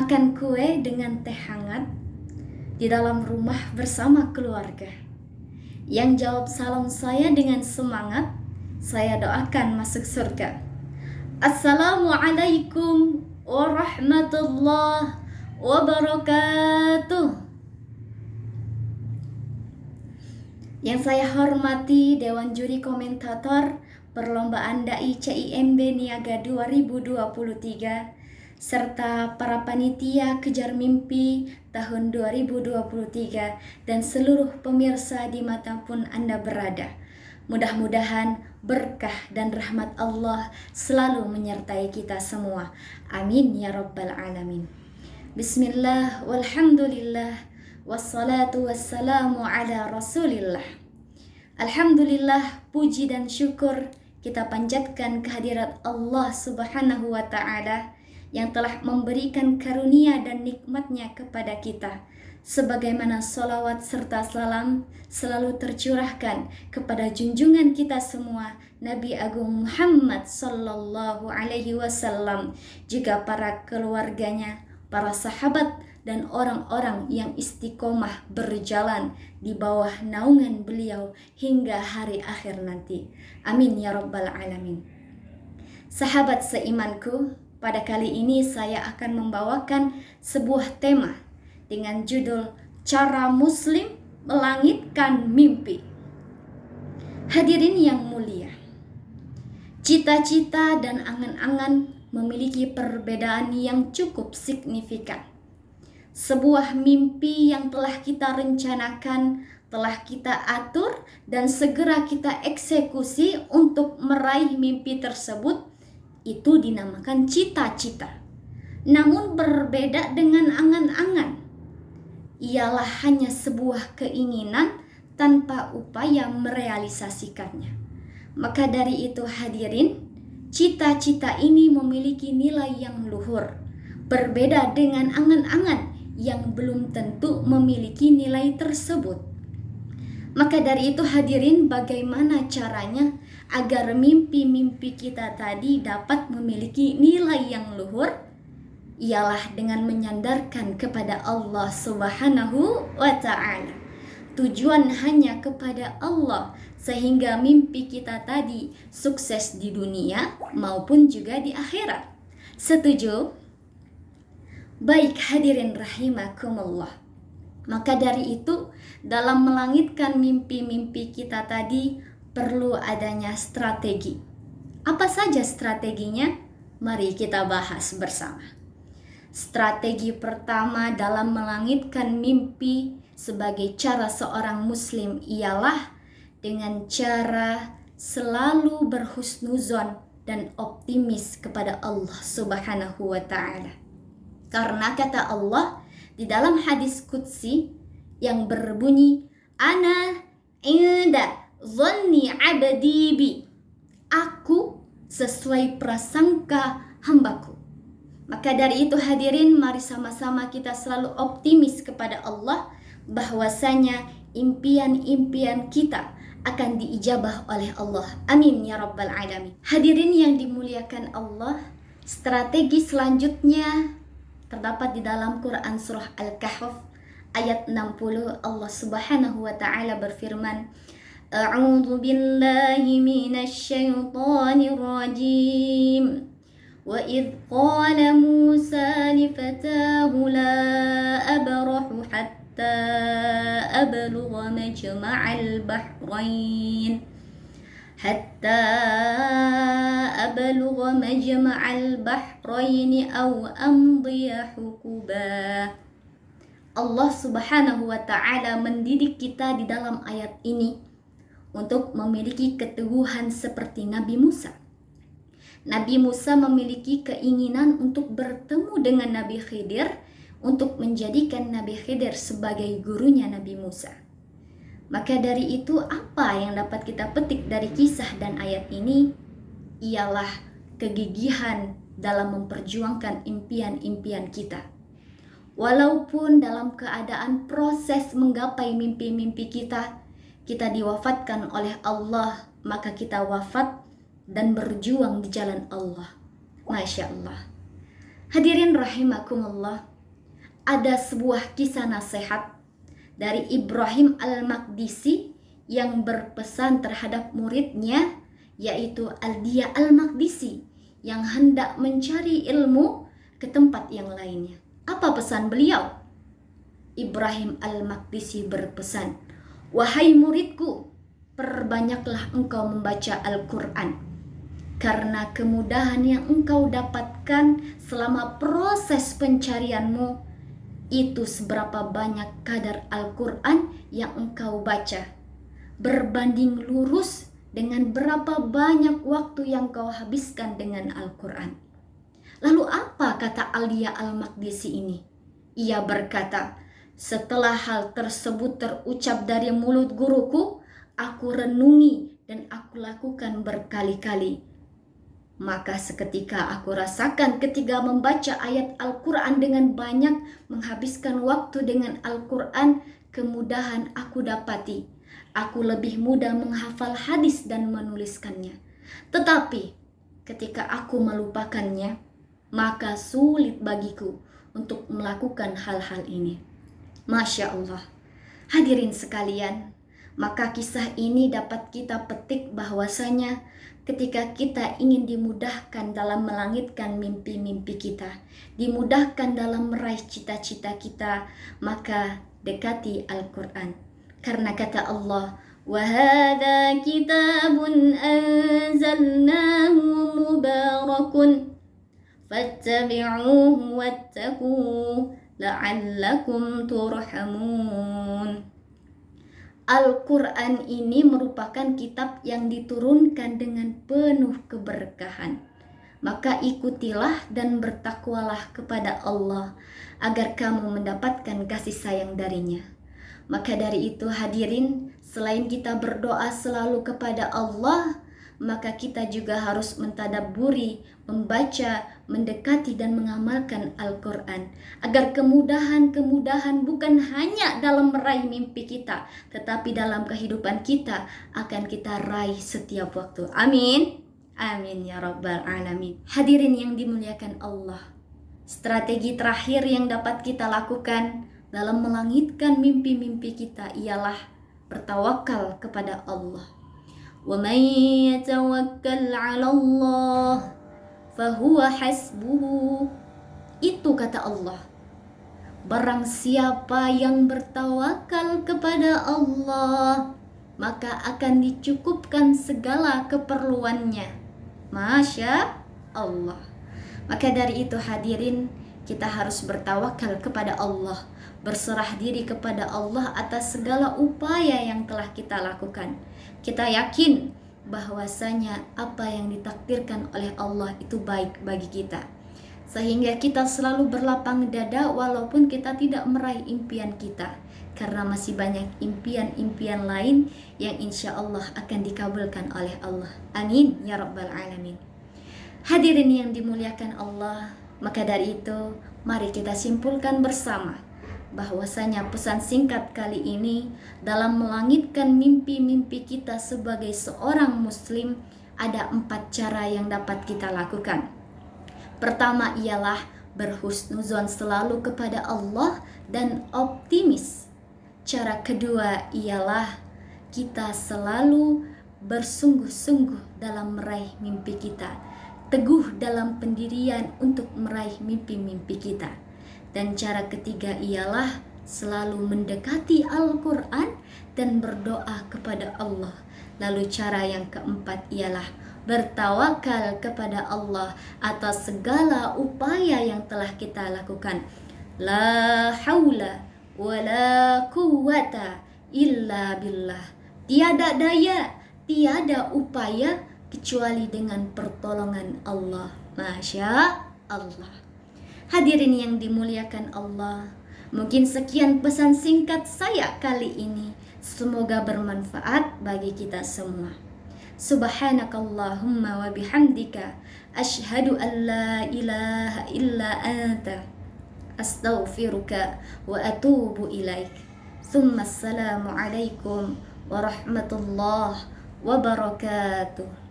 makan kue dengan teh hangat di dalam rumah bersama keluarga. Yang jawab salam saya dengan semangat, saya doakan masuk surga. Assalamualaikum warahmatullahi wabarakatuh. Yang saya hormati Dewan Juri Komentator Perlombaan Dai CIMB Niaga 2023 serta para panitia Kejar Mimpi tahun 2023 dan seluruh pemirsa dimanapun Anda berada. Mudah-mudahan berkah dan rahmat Allah selalu menyertai kita semua. Amin ya rabbal alamin. Bismillah walhamdulillah wassalatu wassalamu ala rasulillah. Alhamdulillah, puji dan syukur kita panjatkan kehadirat Allah subhanahu wa ta'ala yang telah memberikan karunia dan nikmatnya kepada kita, sebagaimana salawat serta salam selalu tercurahkan kepada junjungan kita semua Nabi Agung Muhammad sallallahu alaihi wasallam, juga para keluarganya, para sahabat dan orang-orang yang istiqomah berjalan di bawah naungan beliau hingga hari akhir nanti. Amin ya rabbal alamin. Sahabat seimanku, pada kali ini saya akan membawakan sebuah tema dengan judul Cara Muslim Melangitkan Mimpi. Hadirin yang mulia, cita-cita dan angan-angan memiliki perbedaan yang cukup signifikan. Sebuah mimpi yang telah kita rencanakan, telah kita atur dan segera kita eksekusi untuk meraih mimpi tersebut, itu dinamakan cita-cita. Namun berbeda dengan angan-angan. Ialah hanya sebuah keinginan tanpa upaya merealisasikannya. Maka dari itu hadirin, cita-cita ini memiliki nilai yang luhur. Berbeda dengan angan-angan yang belum tentu memiliki nilai tersebut. Maka dari itu hadirin, bagaimana caranya agar mimpi-mimpi kita tadi dapat memiliki nilai yang luhur? Ialah dengan menyandarkan kepada Allah subhanahu wa ta'ala. Tujuan hanya kepada Allah, sehingga mimpi kita tadi sukses di dunia maupun juga di akhirat. Setuju? Baik hadirin rahimakumullah. Maka dari itu, dalam melangitkan mimpi-mimpi kita tadi perlu adanya strategi. Apa saja strateginya? Mari kita bahas bersama. Strategi pertama dalam melangitkan mimpi sebagai cara seorang muslim ialah dengan cara selalu berhusnuzon dan optimis kepada Allah subhanahu wa ta'ala. Karena kata Allah di dalam hadis qudsi yang berbunyi, Ana inda zanni abdi bi. Aku sesuai prasangka hambaku. Maka dari itu hadirin, mari sama-sama kita selalu optimis kepada Allah bahwasanya impian-impian kita akan diijabah oleh Allah. Amin ya rabbal alamin. Hadirin yang dimuliakan Allah, strategi selanjutnya terdapat di dalam Quran surah Al-Kahf ayat 60. Allah subhanahu wa ta'ala berfirman, A'udzu billahi minasy syaithanir rajim. Wa idh qala Musa li fatahu la abrahu hatta ablugha majma'al bahrain hatta ablugha majma'al bahrain aw amdiya hukuba. Allah subhanahu wa ta'ala mendidik kita di dalam ayat ini untuk memiliki keteguhan seperti Nabi Musa. Nabi Musa memiliki keinginan untuk bertemu dengan Nabi Khidir, untuk menjadikan Nabi Khidir sebagai gurunya Nabi Musa. Maka dari itu, apa yang dapat kita petik dari kisah dan ayat ini? Ialah kegigihan dalam memperjuangkan impian-impian kita. Walaupun dalam keadaan proses menggapai mimpi-mimpi kita diwafatkan oleh Allah, maka kita wafat dan berjuang di jalan Allah. Masya Allah. Hadirin rahimakumullah, ada sebuah kisah nasihat dari Ibrahim Al-Maqdisi yang berpesan terhadap muridnya, yaitu Aldia Al-Maqdisi yang hendak mencari ilmu ke tempat yang lainnya. Apa pesan beliau? Ibrahim Al-Maqdisi berpesan, "Wahai muridku, perbanyaklah engkau membaca Al-Quran, karena kemudahan yang engkau dapatkan selama proses pencarianmu itu seberapa banyak kadar Al-Quran yang engkau baca, berbanding lurus dengan berapa banyak waktu yang kau habiskan dengan Al-Quran." Lalu apa kata Aldia Al-Maqdisi ini? Ia berkata, "Setelah hal tersebut terucap dari mulut guruku, aku renungi dan aku lakukan berkali-kali. Maka seketika aku rasakan ketika membaca ayat Al-Quran dengan banyak, menghabiskan waktu dengan Al-Quran, kemudahan aku dapati. Aku lebih mudah menghafal hadis dan menuliskannya. Tetapi ketika aku melupakannya, maka sulit bagiku untuk melakukan hal-hal ini." Masya Allah. Hadirin sekalian, maka kisah ini dapat kita petik bahwasanya ketika kita ingin dimudahkan dalam melangitkan mimpi-mimpi kita, dimudahkan dalam meraih cita-cita kita, maka dekati Al-Quran. Karena kata Allah, "Wahada kitabun anzalnahu mubarakun, fattabi'uhu wattaqu la'allakum turhamun." Al-Quran ini merupakan kitab yang diturunkan dengan penuh keberkahan. Maka ikutilah dan bertakwalah kepada Allah agar kamu mendapatkan kasih sayang darinya. Maka dari itu hadirin, selain kita berdoa selalu kepada Allah, maka kita juga harus mentadabburi, membaca, mendekati dan mengamalkan Al-Quran agar kemudahan-kemudahan bukan hanya dalam meraih mimpi kita, tetapi dalam kehidupan kita akan kita raih setiap waktu. Amin. Amin ya rabbal alamin. Hadirin yang dimuliakan Allah, strategi terakhir yang dapat kita lakukan dalam melangitkan mimpi-mimpi kita ialah bertawakal kepada Allah. وَمَنْ يَتَوَكَّلْ عَلَى اللَّهِ فَهُوَ حَسْبُهُ. Itu kata Allah. Barang siapa yang bertawakal kepada Allah, maka akan dicukupkan segala keperluannya. Masya Allah. Maka dari itu hadirin, kita harus bertawakal kepada Allah, berserah diri kepada Allah atas segala upaya yang telah kita lakukan. Kita yakin bahwasanya apa yang ditakdirkan oleh Allah itu baik bagi kita, sehingga kita selalu berlapang dada walaupun kita tidak meraih impian kita, karena masih banyak impian-impian lain yang insya Allah akan dikabulkan oleh Allah. Amin ya rabbal alamin. Hadirin yang dimuliakan Allah, maka dari itu mari kita simpulkan bersama bahwasanya pesan singkat kali ini dalam melangitkan mimpi-mimpi kita sebagai seorang muslim, ada 4 cara yang dapat kita lakukan. Pertama ialah berhusnuzon selalu kepada Allah dan optimis. Cara kedua ialah kita selalu bersungguh-sungguh dalam meraih mimpi kita, teguh dalam pendirian untuk meraih mimpi-mimpi kita. Dan cara ketiga ialah selalu mendekati Al-Quran dan berdoa kepada Allah. Lalu cara yang keempat ialah bertawakal kepada Allah atas segala upaya yang telah kita lakukan. La haula wa la quwwata illa billah. Tiada daya, tiada upaya kecuali dengan pertolongan Allah. Masya Allah. Hadirin yang dimuliakan Allah, mungkin sekian pesan singkat saya kali ini. Semoga bermanfaat bagi kita semua. Subhanakallahumma wa bihamdika asyhadu an la ilaha illa anta astaghfiruka wa atubu ilaik. Tsumma assalamu alaikum warahmatullahi wabarakatuh.